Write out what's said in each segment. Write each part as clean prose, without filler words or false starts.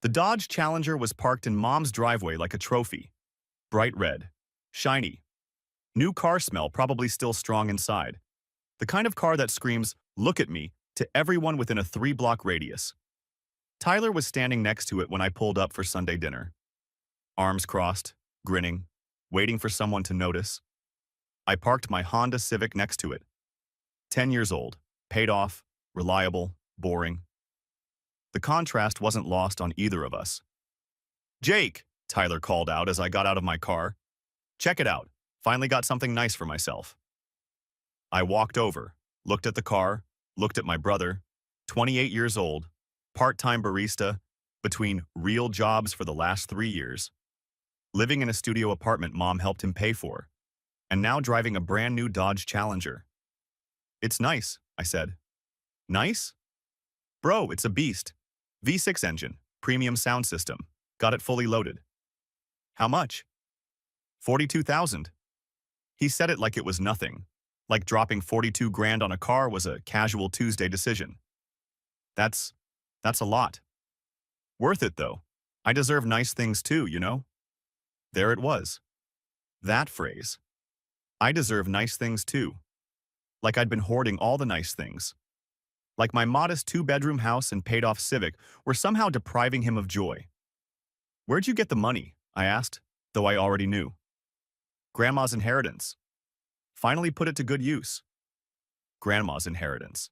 The Dodge Challenger was parked in Mom's driveway like a trophy. Bright red. Shiny. New car smell probably still strong inside. The kind of car that screams, "Look at me," to everyone within a 3-block radius. Tyler was standing next to it when I pulled up for Sunday dinner. Arms crossed, grinning, waiting for someone to notice. I parked my Honda Civic next to it. 10 years old, paid off, reliable, boring. The contrast wasn't lost on either of us. "Jake," Tyler called out as I got out of my car. "Check it out. Finally got something nice for myself." I walked over, looked at the car, looked at my brother, 28 years old, part-time barista, between real jobs for the last 3 years, living in a studio apartment Mom helped him pay for, and now driving a brand new Dodge Challenger. "It's nice," I said. "Nice? Bro, it's a beast. V6 engine, premium sound system. Got it fully loaded." "How much?" 42,000. He said it like it was nothing, like dropping 42 grand on a car was a casual Tuesday decision. That's a lot. Worth it, though. I deserve nice things too, you know? There it was. That phrase. I deserve nice things too. Like I'd been hoarding all the nice things. Like my modest 2-bedroom house and paid-off Civic were somehow depriving him of joy. "Where'd you get the money?" I asked, though I already knew. "Grandma's inheritance. Finally put it to good use." Grandma's inheritance.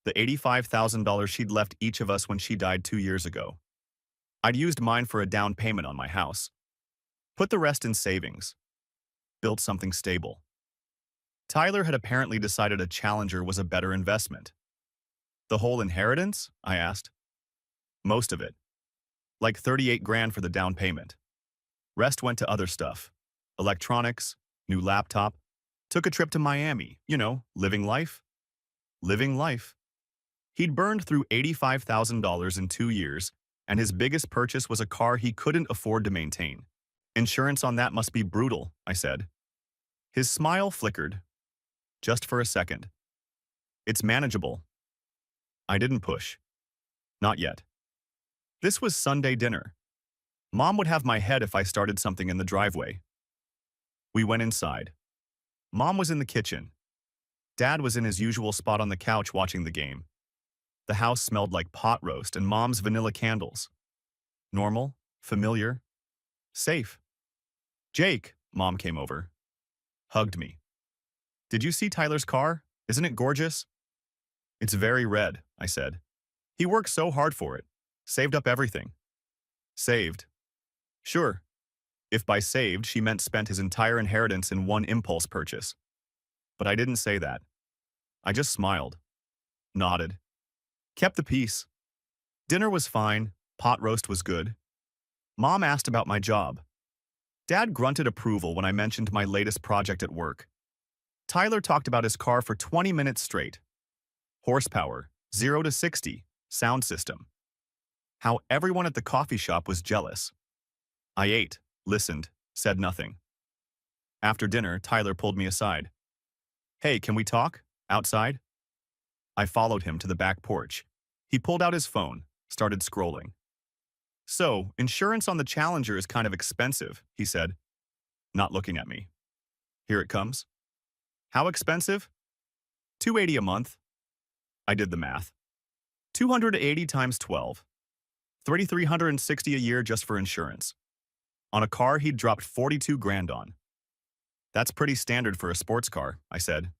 The $85,000 she'd left each of us when she died 2 years ago. I'd used mine for a down payment on my house. Put the rest in savings. Built something stable. Tyler had apparently decided a Challenger was a better investment. "The whole inheritance?" I asked. "Most of it. Like 38 grand for the down payment. Rest went to other stuff. Electronics, new laptop. Took a trip to Miami, living life." Living life. He'd burned through $85,000 in 2 years, and his biggest purchase was a car he couldn't afford to maintain. "Insurance on that must be brutal," I said. His smile flickered. Just for a second. "It's manageable." I didn't push. Not yet. This was Sunday dinner. Mom would have my head if I started something in the driveway. We went inside. Mom was in the kitchen. Dad was in his usual spot on the couch watching the game. The house smelled like pot roast and Mom's vanilla candles. Normal, familiar, safe. "Jake," Mom came over. Hugged me. "Did you see Tyler's car? Isn't it gorgeous?" "It's very red," I said. "He worked so hard for it. Saved up everything." "Saved?" "Sure." If by saved she meant spent his entire inheritance in one impulse purchase. But I didn't say that. I just smiled. Nodded. Kept the peace. Dinner was fine. Pot roast was good. Mom asked about my job. Dad grunted approval when I mentioned my latest project at work. Tyler talked about his car for 20 minutes straight. Horsepower, 0 to 60, sound system. How everyone at the coffee shop was jealous. I ate, listened, said nothing. After dinner, Tyler pulled me aside. "Hey, can we talk? Outside?" I followed him to the back porch. He pulled out his phone, started scrolling. "So, insurance on the Challenger is kind of expensive," he said, not looking at me. "Here it comes." "How expensive?" $280 a month. I did the math. 280 times 12. 3,360 a year just for insurance. On a car he'd dropped 42 grand on. "That's pretty standard for a sports car," I said.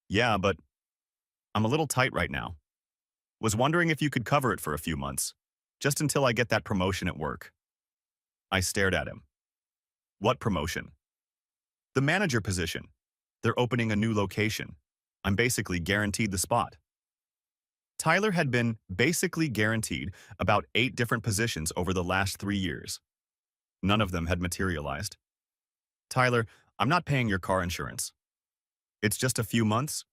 "Yeah, but I'm a little tight right now. Was wondering if you could cover it for a few months, just until I get that promotion at work." I stared at him. "What promotion?" "The manager position. They're opening a new location. I'm basically guaranteed the spot." Tyler had been basically guaranteed about 8 different positions over the last 3 years. None of them had materialized. "Tyler, I'm not paying your car insurance." "It's just a few months?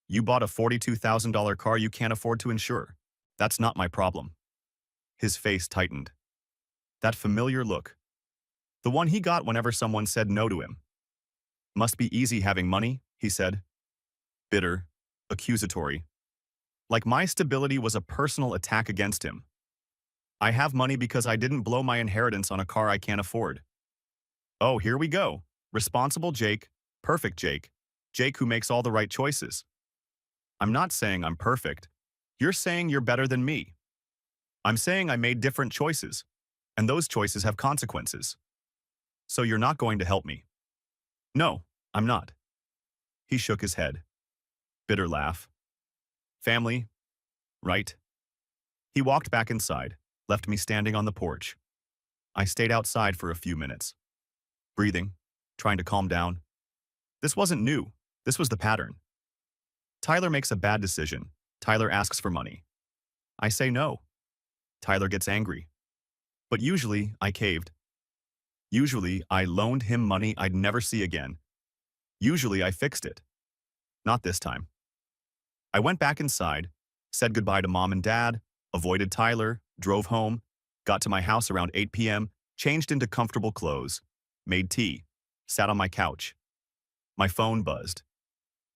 You bought a $42,000 car you can't afford to insure. That's not my problem." His face tightened. That familiar look. The one he got whenever someone said no to him. "Must be easy having money," he said. Bitter, accusatory. Like my stability was a personal attack against him. I have money because I didn't blow my inheritance on a car I can't afford. Oh, here we go. Responsible Jake, perfect Jake, Jake who makes all the right choices. I'm not saying I'm perfect. You're saying you're better than me. I'm saying I made different choices, and those choices have consequences. So you're not going to help me. No, I'm not. He shook his head. Bitter laugh. Family, right? He walked back inside, left me standing on the porch. I stayed outside for a few minutes, breathing, trying to calm down. This wasn't new. This was the pattern. Tyler makes a bad decision. Tyler asks for money. I say no. Tyler gets angry. But usually, I caved. Usually, I loaned him money I'd never see again. Usually, I fixed it. Not this time. I went back inside, said goodbye to mom and dad, avoided Tyler, drove home, got to my house around 8 p.m., changed into comfortable clothes, made tea, sat on my couch. My phone buzzed.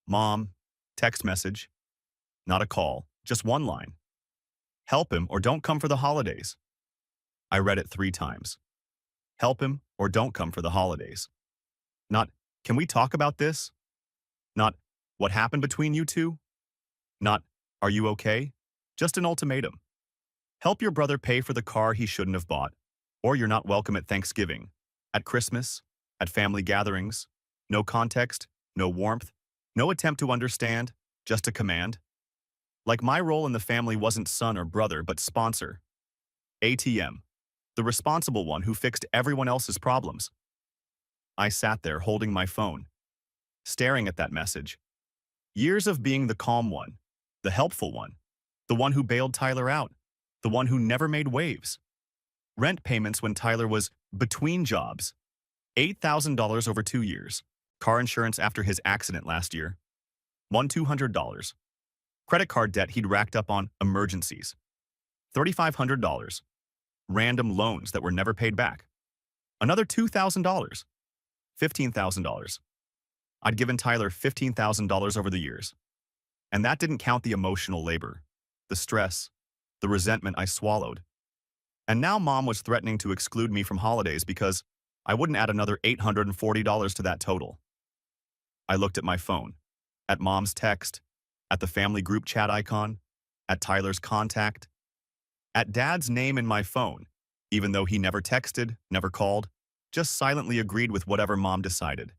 Mom, text message. Not a call, just one line. Help him or don't come for the holidays. I read it 3 times. Help him or don't come for the holidays. Not, can we talk about this? Not, what happened between you two? Not, are you okay? Just an ultimatum. Help your brother pay for the car he shouldn't have bought, or you're not welcome at Thanksgiving, at Christmas, at family gatherings. No context, no warmth, no attempt to understand, just a command. Like my role in the family wasn't son or brother, but sponsor. ATM, the responsible one who fixed everyone else's problems. I sat there holding my phone, staring at that message. Years of being the calm one, the helpful one, the one who bailed Tyler out, the one who never made waves. Rent payments when Tyler was between jobs, $8,000 over 2 years. Car insurance after his accident last year, $200. Credit card debt he'd racked up on emergencies, $3,500. Random loans that were never paid back, another $2,000, $15,000. I'd given Tyler $15,000 over the years. And that didn't count the emotional labor, the stress, the resentment I swallowed. And now mom was threatening to exclude me from holidays because I wouldn't add another $840 to that total. I looked at my phone, at mom's text, at the family group chat icon, at Tyler's contact, at dad's name in my phone, even though he never texted, never called, just silently agreed with whatever mom decided.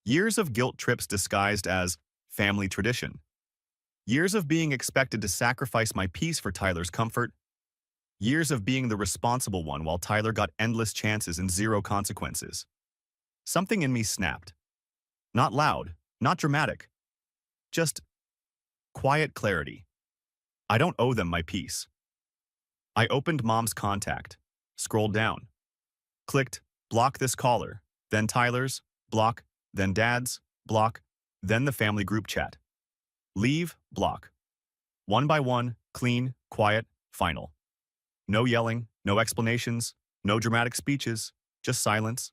Years of guilt trips disguised as family tradition. Years of being expected to sacrifice my peace for Tyler's comfort. Years of being the responsible one while Tyler got endless chances and zero consequences. Something in me snapped. Not loud, not dramatic. Just quiet clarity. I don't owe them my peace. I opened mom's contact, scrolled down, clicked block this caller, then Tyler's, block, then dad's, block, then the family group chat. Leave, block. One by one, clean, quiet, final. No yelling, no explanations, no dramatic speeches, just silence.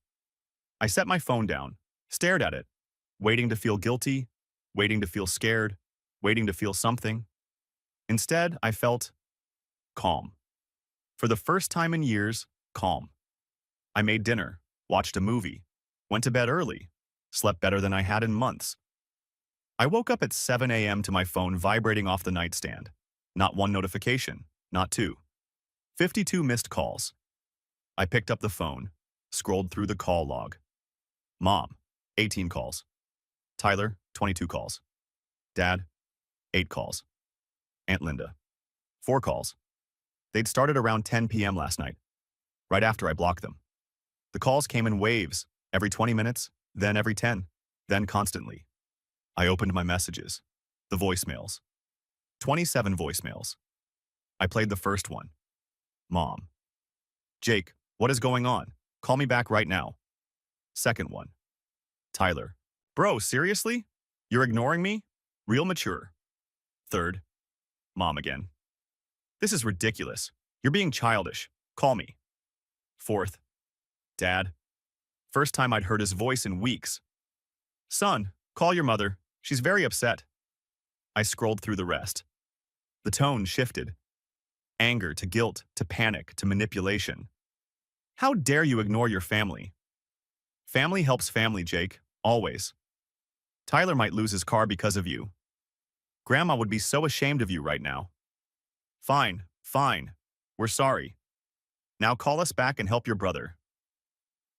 I set my phone down, stared at it, waiting to feel guilty, waiting to feel scared, waiting to feel something. Instead, I felt calm. For the first time in years, calm. I made dinner, watched a movie, went to bed early, slept better than I had in months. I woke up at 7 a.m. to my phone vibrating off the nightstand. Not one notification, not two. 52 missed calls. I picked up the phone, scrolled through the call log. Mom, 18 calls. Tyler, 22 calls. Dad, 8 calls. Aunt Linda, 4 calls. They'd started around 10 p.m. last night, right after I blocked them. The calls came in waves, every 20 minutes, then every 10, then constantly. I opened my messages, the voicemails. 27 voicemails. I played the first one. Mom. Jake, what is going on? Call me back right now. Second one. Tyler. Bro, seriously? You're ignoring me? Real mature. Third. Mom again. This is ridiculous. You're being childish. Call me. Fourth. Dad. First time I'd heard his voice in weeks. Son, call your mother. She's very upset. I scrolled through the rest. The tone shifted. anger to guilt to panic to manipulation. How dare you ignore your family? Family helps family, Jake, always. Tyler might lose his car because of you. Grandma would be so ashamed of you right now. Fine, fine. We're sorry. Now call us back and help your brother.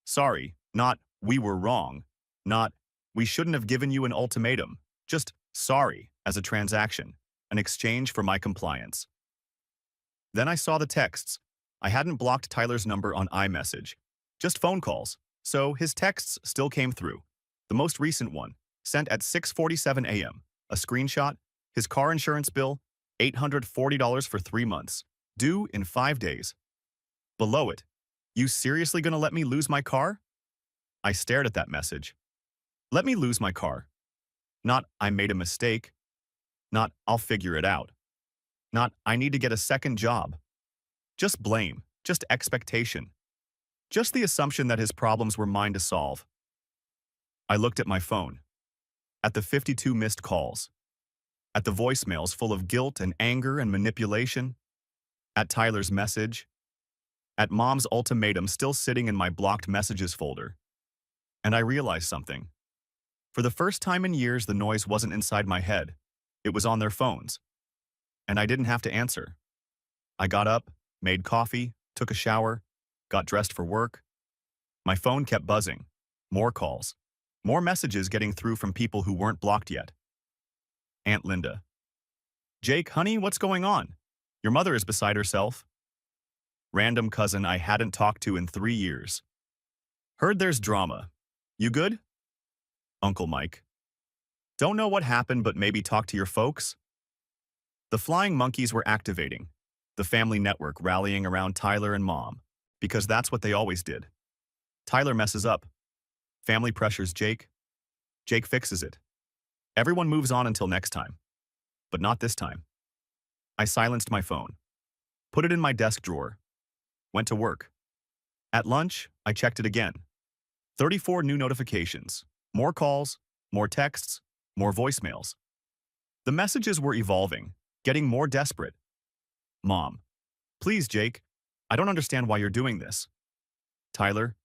Sorry, not we were wrong, not we shouldn't have given you an ultimatum, just sorry as a transaction, an exchange for my compliance. Then I saw the texts. I hadn't blocked Tyler's number on iMessage, just phone calls, so his texts still came through. The most recent one, sent at 6:47 a.m., a screenshot, his car insurance bill, $840 for 3 months, due in 5 days. Below it, you seriously gonna let me lose my car? I stared at that message. Let me lose my car. Not I made a mistake. Not I'll figure it out. Not I need to get a second job. Just blame, just expectation. Just the assumption that his problems were mine to solve. I looked at my phone. At the 52 missed calls. At the voicemails full of guilt and anger and manipulation. At Tyler's message. At Mom's ultimatum still sitting in my blocked messages folder. And I realized something. For the first time in years, the noise wasn't inside my head. It was on their phones. And I didn't have to answer. I got up, made coffee, took a shower, got dressed for work. My phone kept buzzing. More calls. More messages getting through from people who weren't blocked yet. Aunt Linda. Jake, honey, what's going on? Your mother is beside herself. Random cousin I hadn't talked to in 3 years. Heard there's drama. You good? Uncle Mike. Don't know what happened, but maybe talk to your folks? The flying monkeys were activating, the family network rallying around Tyler and Mom, because that's what they always did. Tyler messes up. Family pressures Jake. Jake fixes it. Everyone moves on until next time. But not this time. I silenced my phone. Put it in my desk drawer. Went to work. At lunch, I checked it again. 34 new notifications. More calls, more texts, more voicemails. The messages were evolving, getting more desperate. Mom. Please, Jake. I don't understand why you're doing this. Tyler.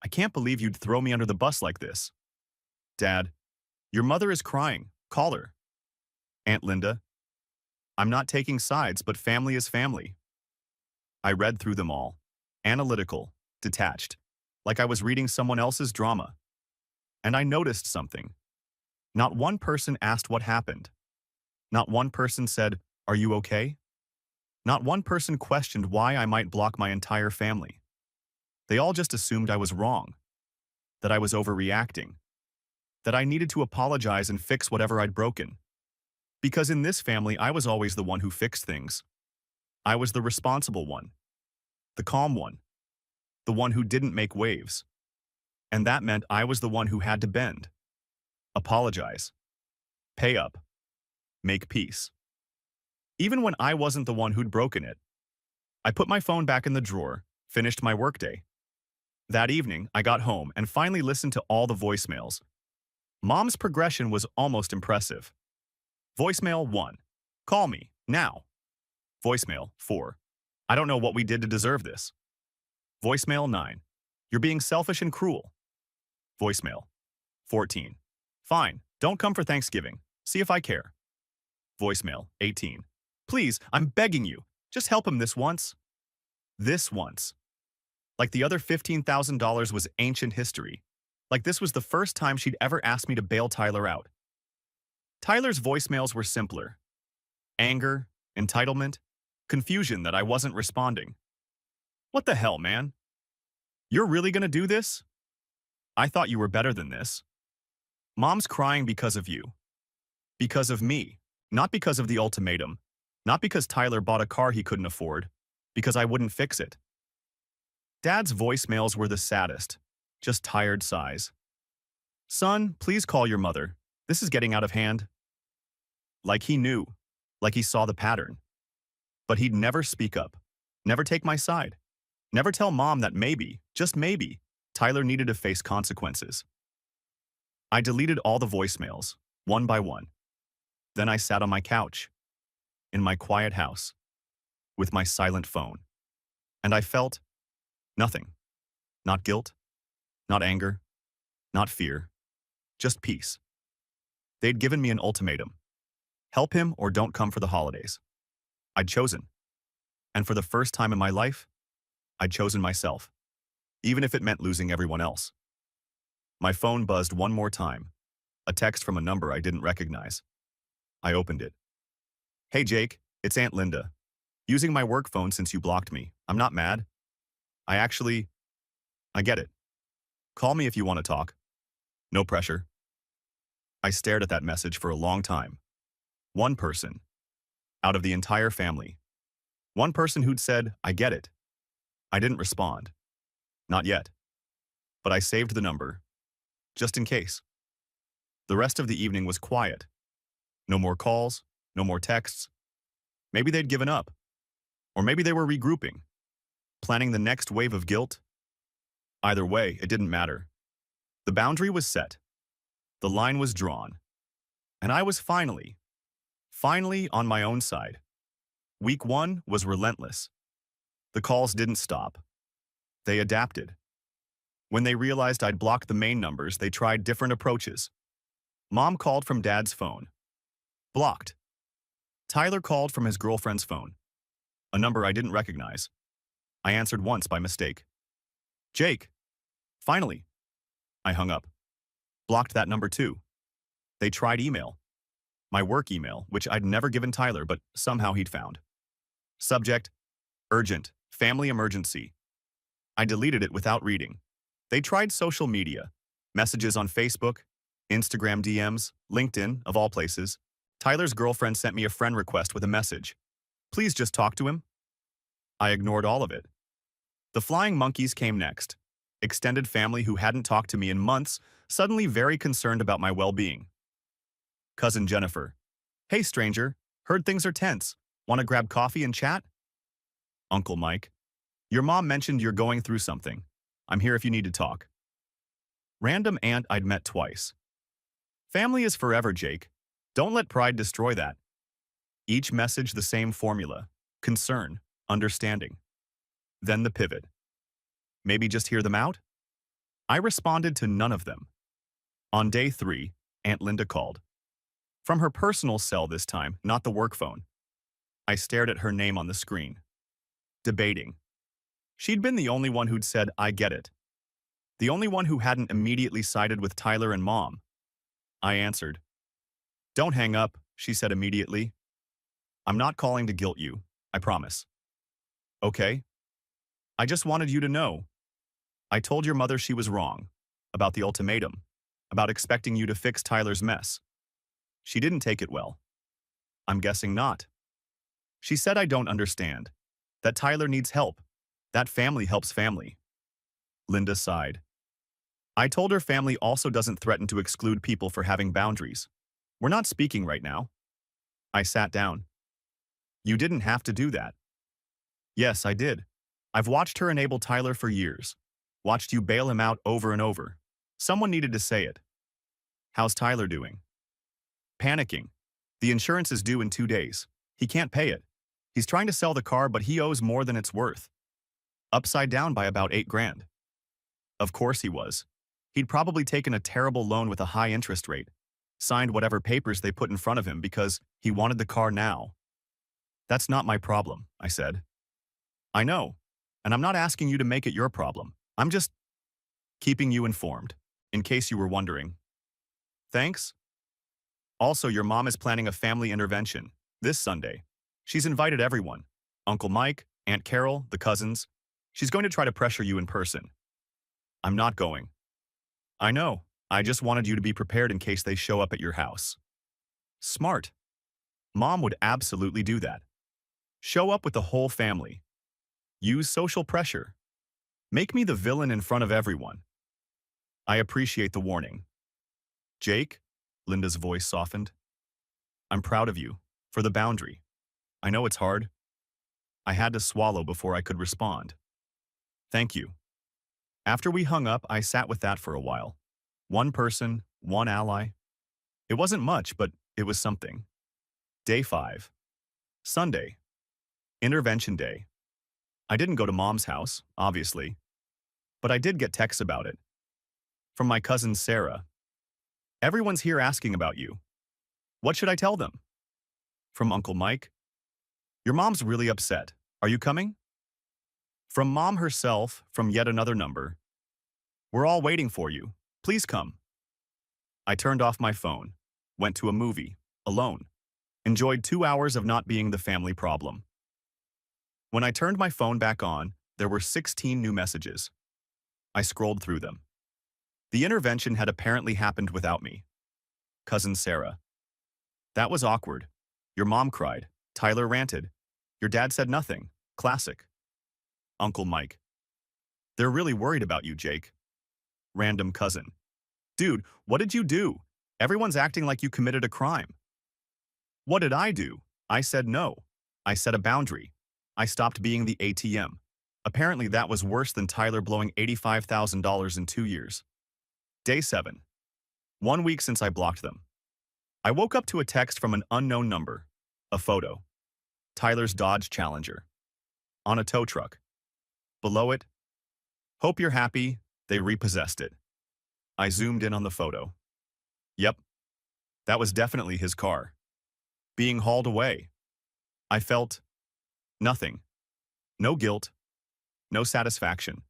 I can't believe you'd throw me under the bus like this. Dad. Your mother is crying. Call her. Aunt Linda. I'm not taking sides, but family is family. I read through them all. Analytical, detached, like I was reading someone else's drama. And I noticed something. Not one person asked what happened. Not one person said, "Are you okay?" Not one person questioned why I might block my entire family. They all just assumed I was wrong, that I was overreacting, that I needed to apologize and fix whatever I'd broken. Because in this family, I was always the one who fixed things. I was the responsible one, the calm one, the one who didn't make waves. And that meant I was the one who had to bend, apologize, pay up, make peace. Even when I wasn't the one who'd broken it. I put my phone back in the drawer, finished my workday. That evening, I got home and finally listened to all the voicemails. Mom's progression was almost impressive. Voicemail 1. Call me, now. Voicemail 4. I don't know what we did to deserve this. Voicemail 9. You're being selfish and cruel. Voicemail 14. Fine, don't come for Thanksgiving. See if I care. Voicemail 18. Please, I'm begging you, just help him this once. This once. Like the other $15,000 was ancient history. Like this was the first time she'd ever asked me to bail Tyler out. Tyler's voicemails were simpler. Anger, entitlement, confusion that I wasn't responding. What the hell, man? You're really gonna do this? I thought you were better than this. Mom's crying because of you. Because of me. Not because of the ultimatum. Not because Tyler bought a car he couldn't afford. Because I wouldn't fix it. Dad's voicemails were the saddest. Just tired sighs. Son, please call your mother. This is getting out of hand. Like he knew. Like he saw the pattern. But he'd never speak up. Never take my side. Never tell Mom that maybe, just maybe, Tyler needed to face consequences. I deleted all the voicemails, one by one. Then I sat on my couch. In my quiet house. with my silent phone. And I felt nothing. Not guilt, not anger, not fear, just peace. They'd given me an ultimatum. Help him or don't come for the holidays. I'd chosen. And for the first time in my life, I'd chosen myself, even if it meant losing everyone else. My phone buzzed one more time, a text from a number I didn't recognize. I opened it. Hey Jake, it's Aunt Linda. Using my work phone since you blocked me. I'm not mad. I get it. Call me if you want to talk. No pressure. I stared at that message for a long time. One person, out of the entire family. One person who'd said, I get it. I didn't respond. Not yet. But I saved the number, just in case. The rest of the evening was quiet. No more calls, no more texts. Maybe they'd given up. Or maybe they were regrouping, planning the next wave of guilt. Either way, it didn't matter. The boundary was set. The line was drawn. And I was finally on my own side. Week 1 was relentless. The calls didn't stop. They adapted. When they realized I'd blocked the main numbers, they tried different approaches. Mom called from Dad's phone. Blocked. Tyler called from his girlfriend's phone, a number I didn't recognize. I answered once by mistake. Jake. Finally. I hung up. Blocked that number too. They tried email. My work email, which I'd never given Tyler, but somehow he'd found. Subject: urgent, family emergency. I deleted it without reading. They tried social media, messages on Facebook, Instagram DMs, LinkedIn, of all places. Tyler's girlfriend sent me a friend request with a message. Please just talk to him. I ignored all of it. The flying monkeys came next. Extended family who hadn't talked to me in months, suddenly very concerned about my well-being. Cousin Jennifer. Hey stranger, heard things are tense. Want to grab coffee and chat? Uncle Mike. Your mom mentioned you're going through something. I'm here if you need to talk. Random aunt I'd met twice. Family is forever, Jake. Don't let pride destroy that. Each message the same formula. Concern, understanding. Then the pivot. Maybe just hear them out? I responded to none of them. On day 3, Aunt Linda called. From her personal cell this time, not the work phone. I stared at her name on the screen. Debating. She'd been the only one who'd said, I get it. The only one who hadn't immediately sided with Tyler and Mom. I answered. Don't hang up, she said immediately. I'm not calling to guilt you, I promise. Okay? I just wanted you to know. I told your mother she was wrong. About the ultimatum. About expecting you to fix Tyler's mess. She didn't take it well. I'm guessing not. She said I don't understand. That Tyler needs help. That family helps family. Linda sighed. I told her family also doesn't threaten to exclude people for having boundaries. We're not speaking right now. I sat down. You didn't have to do that. Yes, I did. I've watched her enable Tyler for years. Watched you bail him out over and over. Someone needed to say it. How's Tyler doing? Panicking. The insurance is due in 2 days. He can't pay it. He's trying to sell the car, but he owes more than it's worth. Upside down by about 8 grand. Of course he was. He'd probably taken a terrible loan with a high interest rate, signed whatever papers they put in front of him because he wanted the car now. That's not my problem, I said. I know, and I'm not asking you to make it your problem. I'm just keeping you informed, in case you were wondering. Thanks. Also, your mom is planning a family intervention this Sunday. She's invited everyone. Uncle Mike, Aunt Carol, the cousins. She's going to try to pressure you in person. I'm not going. I know. I just wanted you to be prepared in case they show up at your house. Smart. Mom would absolutely do that. Show up with the whole family. Use social pressure. Make me the villain in front of everyone. I appreciate the warning. Jake, Linda's voice softened. I'm proud of you, for the boundary. I know it's hard. I had to swallow before I could respond. Thank you. After we hung up, I sat with that for a while. One person, one ally. It wasn't much, but it was something. Day 5. Sunday. Intervention Day. I didn't go to Mom's house, obviously, but I did get texts about it. From my cousin Sarah. Everyone's here asking about you. What should I tell them? From Uncle Mike. Your mom's really upset. Are you coming? From Mom herself, from yet another number. We're all waiting for you. Please come. I turned off my phone, went to a movie, alone, enjoyed 2 hours of not being the family problem. When I turned my phone back on, there were 16 new messages. I scrolled through them. The intervention had apparently happened without me. Cousin Sarah. That was awkward. Your mom cried. Tyler ranted. Your dad said nothing. Classic. Uncle Mike. They're really worried about you, Jake. Random cousin. Dude, what did you do? Everyone's acting like you committed a crime. What did I do? I said no. I set a boundary. I stopped being the ATM. Apparently that was worse than Tyler blowing $85,000 in 2 years. Day 7. 1 week since I blocked them. I woke up to a text from an unknown number. A photo. Tyler's Dodge Challenger. On a tow truck. Below it, hope you're happy, they repossessed it. I zoomed in on the photo. Yep, that was definitely his car. Being hauled away. I felt nothing. No guilt. No satisfaction.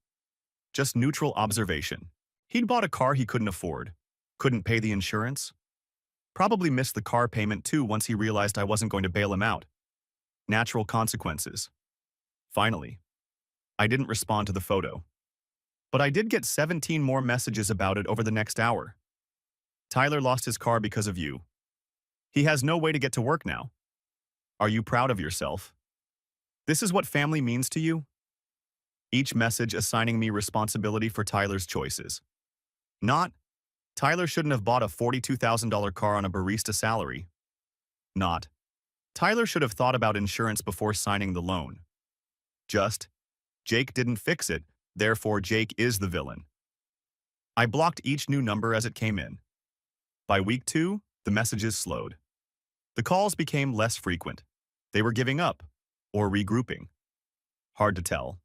Just neutral observation. He'd bought a car he couldn't afford. Couldn't pay the insurance. Probably missed the car payment too once he realized I wasn't going to bail him out. Natural consequences. Finally, I didn't respond to the photo. But I did get 17 more messages about it over the next hour. Tyler lost his car because of you. He has no way to get to work now. Are you proud of yourself? This is what family means to you? Each message assigning me responsibility for Tyler's choices. Not, Tyler shouldn't have bought a $42,000 car on a barista salary. Not, Tyler should have thought about insurance before signing the loan. Just, Jake didn't fix it, therefore Jake is the villain. I blocked each new number as it came in. By week 2, the messages slowed. The calls became less frequent. They were giving up, or regrouping. Hard to tell.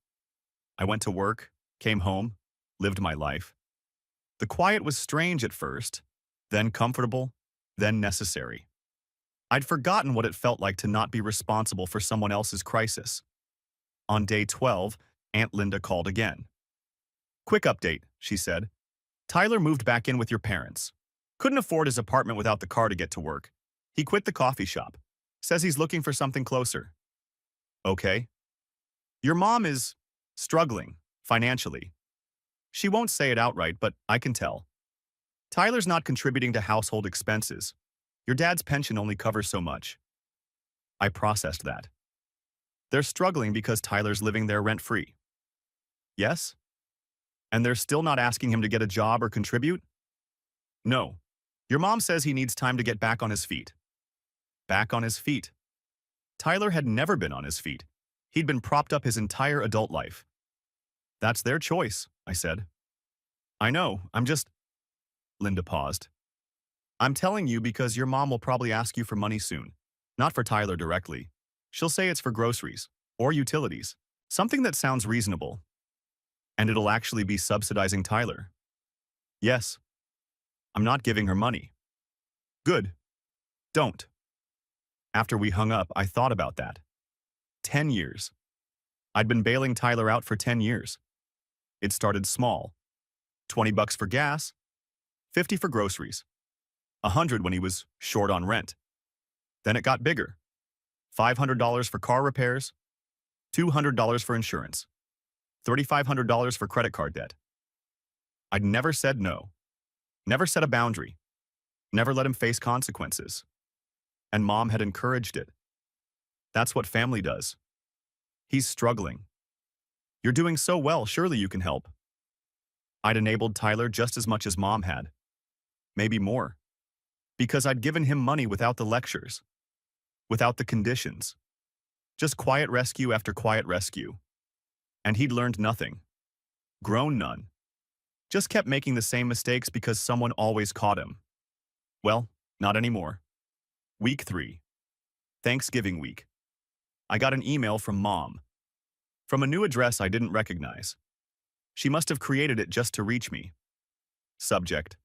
I went to work, came home, lived my life. The quiet was strange at first, then comfortable, then necessary. I'd forgotten what it felt like to not be responsible for someone else's crisis. On day 12, Aunt Linda called again. Quick update, she said. Tyler moved back in with your parents. Couldn't afford his apartment without the car to get to work. He quit the coffee shop. Says he's looking for something closer. Okay. Your mom is struggling, financially. She won't say it outright, but I can tell. Tyler's not contributing to household expenses. Your dad's pension only covers so much. I processed that. They're struggling because Tyler's living there rent-free. Yes? And they're still not asking him to get a job or contribute? No. Your mom says he needs time to get back on his feet. Back on his feet. Tyler had never been on his feet. He'd been propped up his entire adult life. That's their choice, I said. I know, I'm just... Linda paused. I'm telling you because your mom will probably ask you for money soon. Not for Tyler directly. She'll say it's for groceries or utilities. Something that sounds reasonable. And it'll actually be subsidizing Tyler. Yes. I'm not giving her money. Good. Don't. After we hung up, I thought about that. 10 years. I'd been bailing Tyler out for 10 years. It started small. $20 for gas, $50 for groceries, $100 when he was short on rent. Then it got bigger. $500 for car repairs, $200 for insurance, $3,500 for credit card debt. I'd never said no. Never set a boundary. Never let him face consequences. And Mom had encouraged it. That's what family does. He's struggling. You're doing so well, surely you can help. I'd enabled Tyler just as much as Mom had. Maybe more. Because I'd given him money without the lectures. Without the conditions. Just quiet rescue after quiet rescue. And he'd learned nothing. Grown none. Just kept making the same mistakes because someone always caught him. Well, not anymore. Week 3. Thanksgiving week. I got an email from Mom. From a new address I didn't recognize. She must have created it just to reach me. Subject: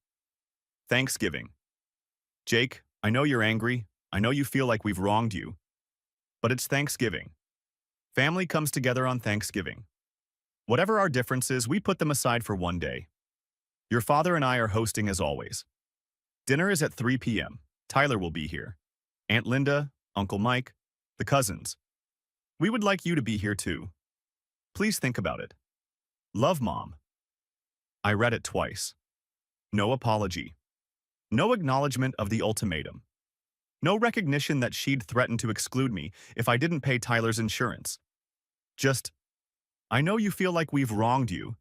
Thanksgiving. Jake, I know you're angry. I know you feel like we've wronged you. But it's Thanksgiving. Family comes together on Thanksgiving. Whatever our differences, we put them aside for one day. Your father and I are hosting as always. Dinner is at 3 p.m. Tyler will be here. Aunt Linda, Uncle Mike, the cousins. We would like you to be here too. Please think about it. Love, Mom. I read it twice. No apology. No acknowledgement of the ultimatum. No recognition that she'd threatened to exclude me if I didn't pay Tyler's insurance. Just, I know you feel like we've wronged you,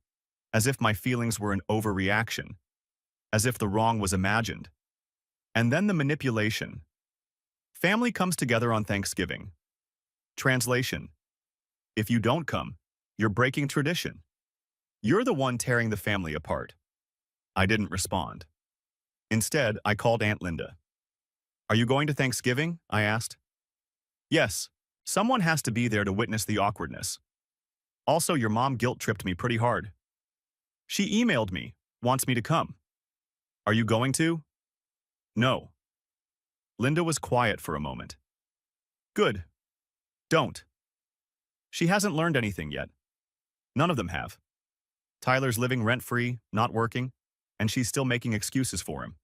as if my feelings were an overreaction, as if the wrong was imagined. And then the manipulation. Family comes together on Thanksgiving. Translation: If you don't come, you're breaking tradition. You're the one tearing the family apart. I didn't respond. Instead, I called Aunt Linda. Are you going to Thanksgiving? I asked. Yes, someone has to be there to witness the awkwardness. Also, your mom guilt-tripped me pretty hard. She emailed me, wants me to come. Are you going to? No. Linda was quiet for a moment. Good. Don't. She hasn't learned anything yet. None of them have. Tyler's living rent-free, not working, and she's still making excuses for him.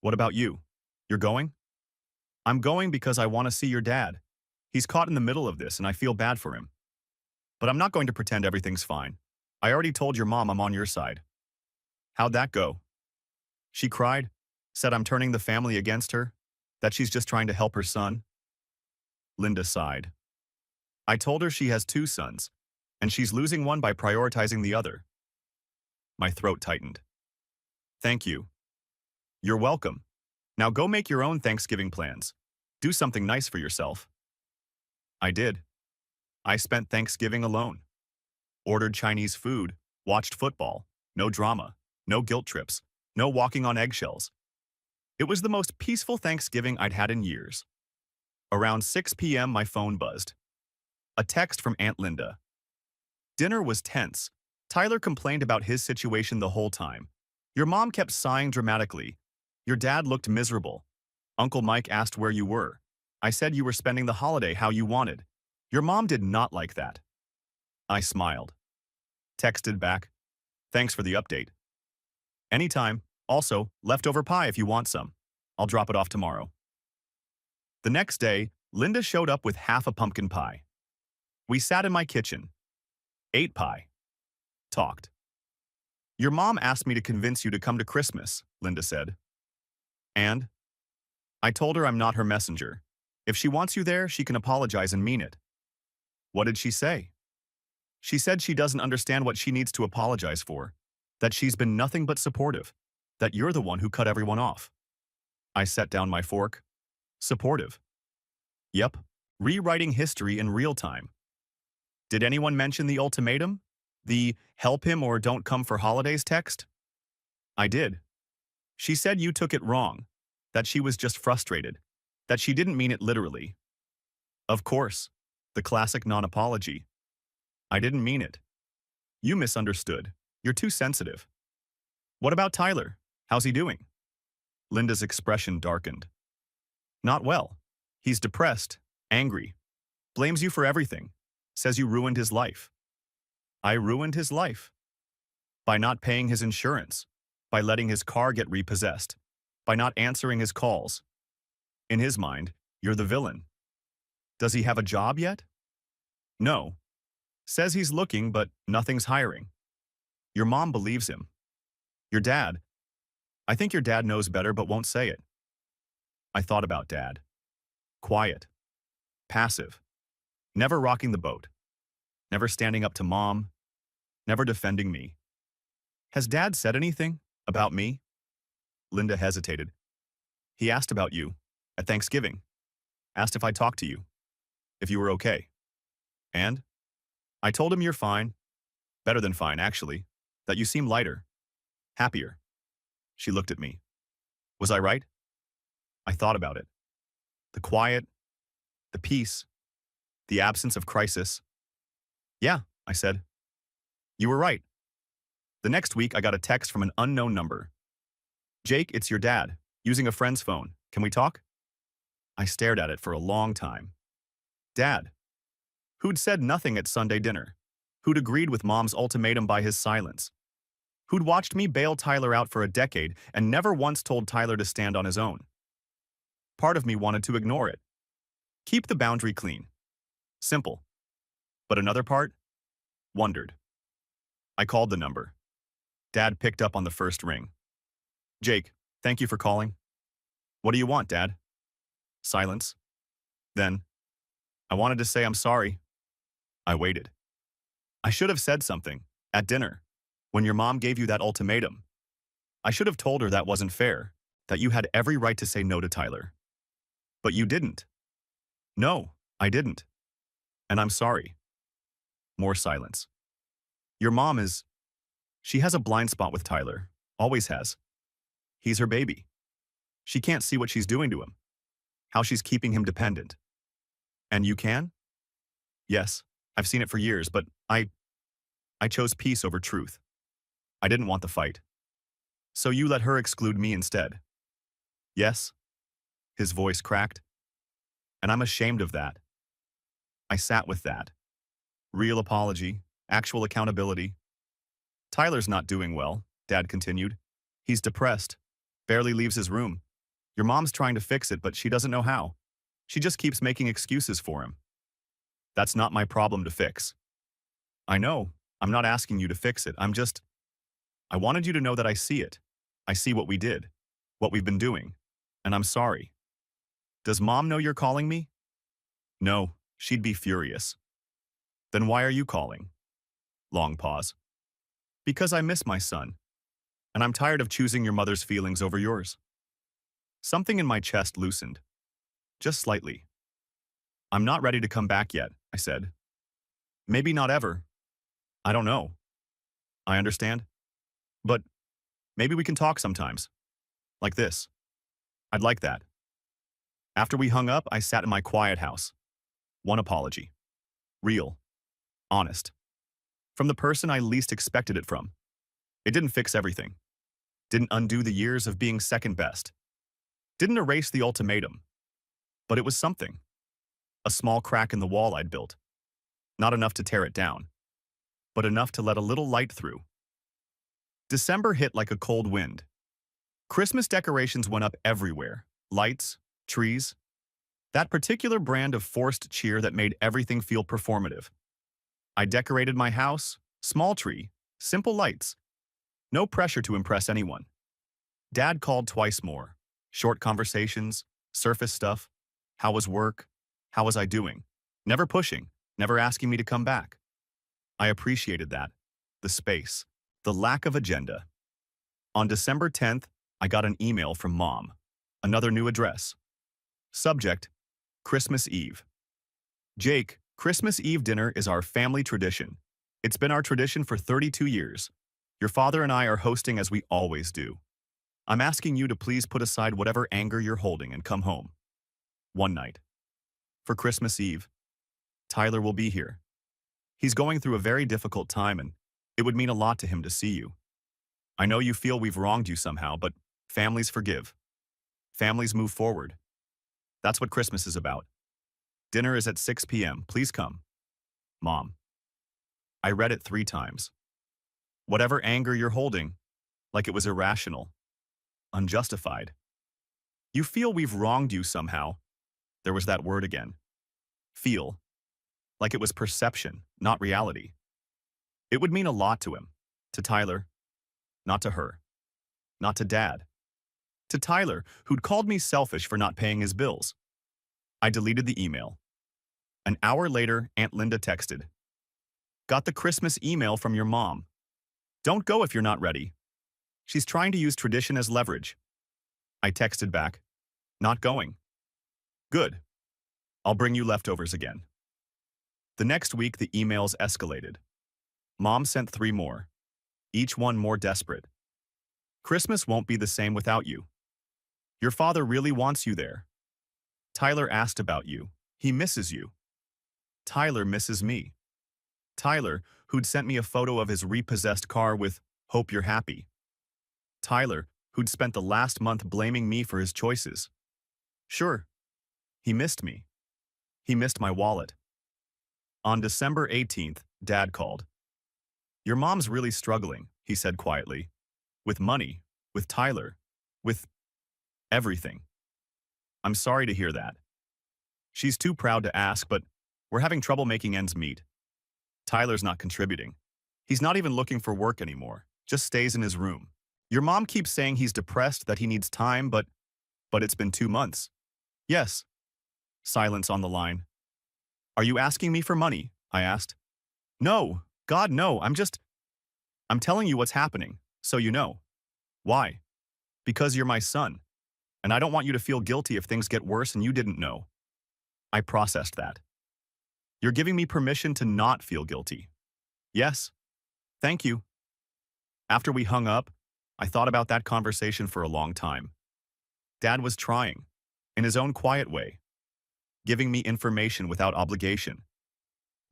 What about you? You're going? I'm going because I want to see your dad. He's caught in the middle of this and I feel bad for him. But I'm not going to pretend everything's fine. I already told your mom I'm on your side. How'd that go? She cried, said I'm turning the family against her, that she's just trying to help her son. Linda sighed. I told her she has 2 sons, and she's losing one by prioritizing the other. My throat tightened. Thank you. You're welcome. Now go make your own Thanksgiving plans. Do something nice for yourself. I did. I spent Thanksgiving alone. Ordered Chinese food, watched football, no drama, no guilt trips, no walking on eggshells. It was the most peaceful Thanksgiving I'd had in years. Around 6 p.m. my phone buzzed. A text from Aunt Linda. Dinner was tense. Tyler complained about his situation the whole time. Your mom kept sighing dramatically. Your dad looked miserable. Uncle Mike asked where you were. I said you were spending the holiday how you wanted. Your mom did not like that. I smiled. Texted back, thanks for the update. Anytime. Also, leftover pie if you want some. I'll drop it off tomorrow. The next day, Linda showed up with half a pumpkin pie. We sat in my kitchen. Ate pie. Talked. Your mom asked me to convince you to come to Christmas, Linda said. And? I told her I'm not her messenger. If she wants you there, she can apologize and mean it. What did she say? She said she doesn't understand what she needs to apologize for, that she's been nothing but supportive, that you're the one who cut everyone off. I set down my fork. Supportive. Yep, rewriting history in real time. Did anyone mention the ultimatum? The help him or don't come for holidays text? I did. She said you took it wrong, that she was just frustrated, that she didn't mean it literally. Of course, the classic non-apology. I didn't mean it. You misunderstood. You're too sensitive. What about Tyler? How's he doing? Linda's expression darkened. Not well. He's depressed, angry, blames you for everything, says you ruined his life. I ruined his life. By not paying his insurance, by letting his car get repossessed, by not answering his calls. In his mind, you're the villain. Does he have a job yet? No. Says he's looking, but nothing's hiring. Your mom believes him. Your dad. I think your dad knows better but won't say it. I thought about Dad. Quiet. Passive. Never rocking the boat. Never standing up to Mom. Never defending me. Has Dad said anything about me? Linda hesitated. He asked about you at Thanksgiving. Asked if I talked to you. If you were okay. And? I told him you're fine. Better than fine, actually. That you seem lighter. Happier. She looked at me. Was I right? I thought about it. The quiet, the peace, The absence of crisis. Yeah, I said. You were right. The next week, I got a text from an unknown number. Jake, it's your dad, using a friend's phone. Can we talk? I stared at it for a long time. Dad, who'd said nothing at Sunday dinner, who'd agreed with Mom's ultimatum by his silence, who'd watched me bail Tyler out for a decade and never once told Tyler to stand on his own. Part of me wanted to ignore it. Keep the boundary clean. Simple. But another part wondered. I called the number. Dad picked up on the first ring. Jake, thank you for calling. What do you want, Dad? Silence. Then, I wanted to say I'm sorry. I waited. I should have said something, at dinner, when your mom gave you that ultimatum. I should have told her that wasn't fair, that you had every right to say no to Tyler. But you didn't. No, I didn't. And I'm sorry. More silence. Your mom is... She has a blind spot with Tyler. Always has. He's her baby. She can't see what she's doing to him. How she's keeping him dependent. And you can? Yes, I've seen it for years, but I chose peace over truth. I didn't want the fight. So you let her exclude me instead. Yes? His voice cracked. And I'm ashamed of that. I sat with that. Real apology, actual accountability. Tyler's not doing well, Dad continued. He's depressed, barely leaves his room. Your mom's trying to fix it, but she doesn't know how. She just keeps making excuses for him. That's not my problem to fix. I know, I'm not asking you to fix it. I wanted you to know that I see it. I see what we did, what we've been doing, and I'm sorry. Does Mom know you're calling me? No, she'd be furious. Then why are you calling? Long pause. Because I miss my son, and I'm tired of choosing your mother's feelings over yours. Something in my chest loosened. Just slightly. I'm not ready to come back yet, I said. Maybe not ever. I don't know. I understand. But maybe we can talk sometimes. Like this. I'd like that. After we hung up, I sat in my quiet house. One apology. Real. Honest. From the person I least expected it from. It didn't fix everything. Didn't undo the years of being second best. Didn't erase the ultimatum. But it was something. A small crack in the wall I'd built. Not enough to tear it down, but enough to let a little light through. December hit like a cold wind. Christmas decorations went up everywhere. Lights, trees. That particular brand of forced cheer that made everything feel performative. I decorated my house, small tree, simple lights. No pressure to impress anyone. Dad called twice more. Short conversations, surface stuff. How was work? How was I doing? Never pushing, never asking me to come back. I appreciated that. The space. The lack of agenda. On December 10th, I got an email from Mom. Another new address. Subject, Christmas Eve. Jake, Christmas Eve dinner is our family tradition. It's been our tradition for 32 years. Your father and I are hosting as we always do. I'm asking you to please put aside whatever anger you're holding and come home. One night. For Christmas Eve, Tyler will be here. He's going through a very difficult time and it would mean a lot to him to see you. I know you feel we've wronged you somehow, but families forgive. Families move forward. That's what Christmas is about. Dinner is at 6 p.m. Please come. Mom. I read it 3 times. Whatever anger you're holding, like it was irrational, unjustified. You feel we've wronged you somehow. There was that word again. Feel. Like it was perception, not reality. It would mean a lot to him. To Tyler. Not to her. Not to Dad. To Tyler, who'd called me selfish for not paying his bills. I deleted the email. An hour later, Aunt Linda texted. Got the Christmas email from your mom. Don't go if you're not ready. She's trying to use tradition as leverage. I texted back. Not going. Good. I'll bring you leftovers again. The next week, the emails escalated. Mom sent 3 more. Each one more desperate. Christmas won't be the same without you. Your father really wants you there. Tyler asked about you. He misses you. Tyler misses me. Tyler, who'd sent me a photo of his repossessed car with, "Hope you're happy." Tyler, who'd spent the last month blaming me for his choices. Sure, he missed me. He missed my wallet. On December 18th, Dad called. "Your mom's really struggling," he said quietly. "With money, with Tyler, with everything. I'm sorry to hear that. She's too proud to ask, but we're having trouble making ends meet. Tyler's not contributing. He's not even looking for work anymore, just stays in his room. Your mom keeps saying he's depressed, that he needs time, but it's been 2 months." "Yes." Silence on the line. "Are you asking me for money?" I asked. "No, God, no, I'm telling you what's happening, so you know." "Why?" "Because you're my son, and I don't want you to feel guilty if things get worse and you didn't know." I processed that. "You're giving me permission to not feel guilty." "Yes. Thank you." After we hung up, I thought about that conversation for a long time. Dad was trying, in his own quiet way, giving me information without obligation,